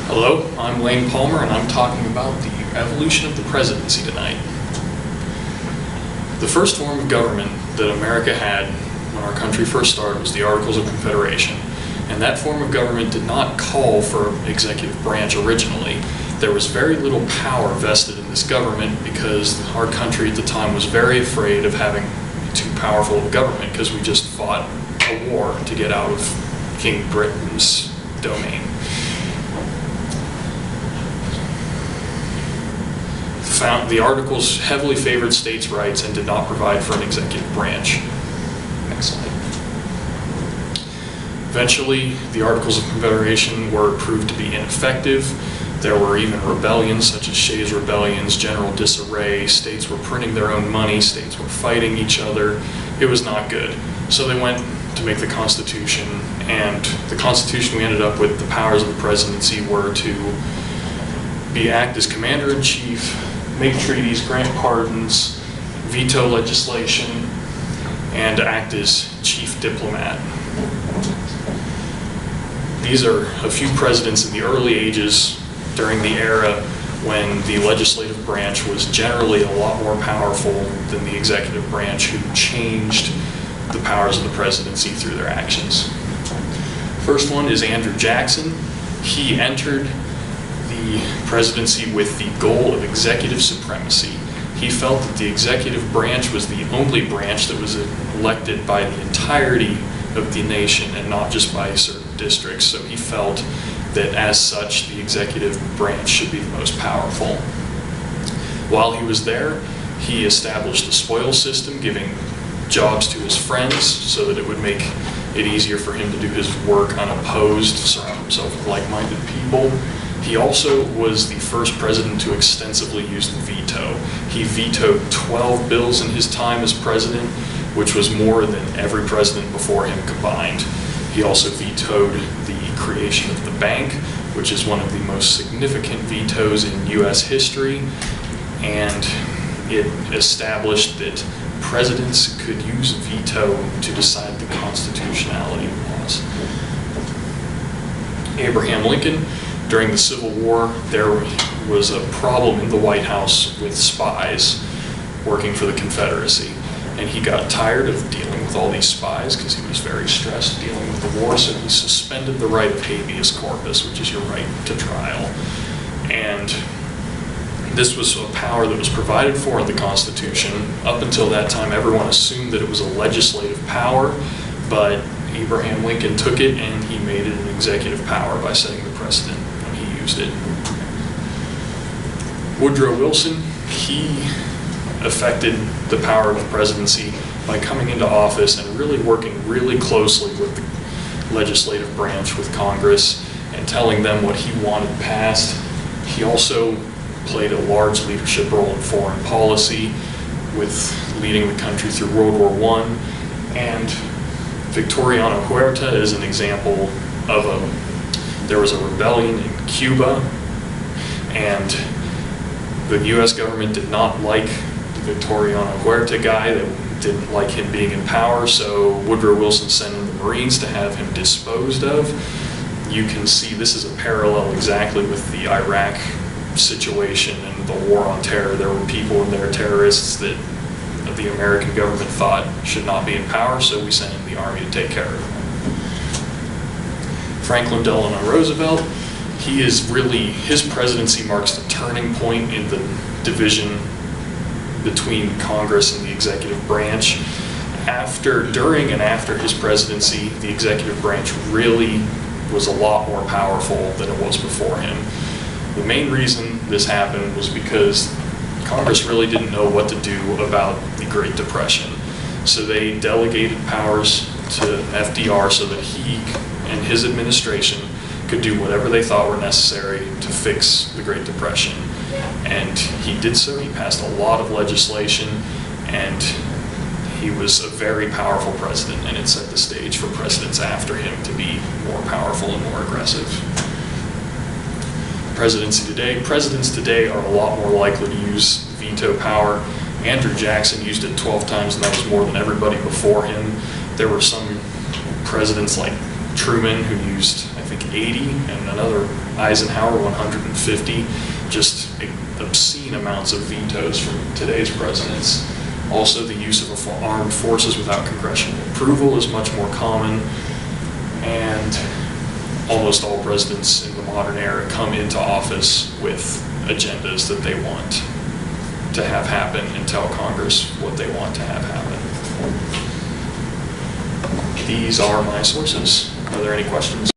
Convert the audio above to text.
Hello, I'm Lane Palmer, and I'm talking about the evolution of the presidency tonight. The first form of government that America had when our country first started was the Articles of Confederation, and that form of government did not call for an executive branch originally. There was very little power vested in this government because our country at the time was very afraid of having too powerful of a government because we just fought a war to get out of King Britain's domain. The Articles heavily favored states' rights and did not provide for an executive branch. Next slide. Eventually, the Articles of Confederation were proved to be ineffective. There were even rebellions such as Shays' rebellions, general disarray. States were printing their own money. States were fighting each other. It was not good. So they went to make the Constitution, and the Constitution we ended up with, the powers of the presidency were to act as commander-in-chief, make treaties, grant pardons, veto legislation, and act as chief diplomat. These are a few presidents in the early ages during the era when the legislative branch was generally a lot more powerful than the executive branch, who changed the powers of the presidency through their actions. First one is Andrew Jackson. He entered the presidency with the goal of executive supremacy. He felt that the executive branch was the only branch that was elected by the entirety of the nation and not just by certain districts. So he felt that as such, the executive branch should be the most powerful. While he was there, he established the spoils system, giving jobs to his friends so that it would make it easier for him to do his work unopposed, surround himself with like-minded people. He also was the first president to extensively use the veto. He vetoed 12 bills in his time as president, which was more than every president before him combined. He also vetoed the creation of the bank, which is one of the most significant vetoes in U.S. history, and it established that presidents could use veto to decide the constitutionality of laws. Abraham Lincoln. During the Civil War, there was a problem in the White House with spies working for the Confederacy. And he got tired of dealing with all these spies because he was very stressed dealing with the war, so he suspended the right of habeas corpus, which is your right to trial. And this was a power that was provided for in the Constitution. Up until that time, everyone assumed that it was a legislative power, but Abraham Lincoln took it and he made it an executive power by setting the precedent. It. Woodrow Wilson, he affected the power of the presidency by coming into office and really working really closely with the legislative branch, with Congress, and telling them what he wanted passed. He also played a large leadership role in foreign policy, with leading the country through World War I, and Victoriano Huerta is an example of there was a rebellion in Cuba, and the U.S. government did not like the Victoriano Huerta guy. They didn't like him being in power, so Woodrow Wilson sent in the Marines to have him disposed of. You can see this is a parallel exactly with the Iraq situation and the war on terror. There were people in there, terrorists, that the American government thought should not be in power, so we sent in the army to take care of them. Franklin Delano Roosevelt, his presidency marks the turning point in the division between Congress and the executive branch. During and after his presidency, the executive branch really was a lot more powerful than it was before him. The main reason this happened was because Congress really didn't know what to do about the Great Depression. So they delegated powers to FDR so that he and his administration could do whatever they thought were necessary to fix the Great Depression. And he did so. He passed a lot of legislation, and he was a very powerful president, and it set the stage for presidents after him to be more powerful and more aggressive. Presidents today are a lot more likely to use veto power. Andrew Jackson used it 12 times, and that was more than everybody before him. There were some presidents like Truman, who used, I think, 80, and another Eisenhower 150. Just obscene amounts of vetoes from today's presidents. Also, the use of armed forces without congressional approval is much more common, and almost all presidents in the modern era come into office with agendas that they want to have happen and tell Congress what they want to have happen. These are my sources. Are there any questions?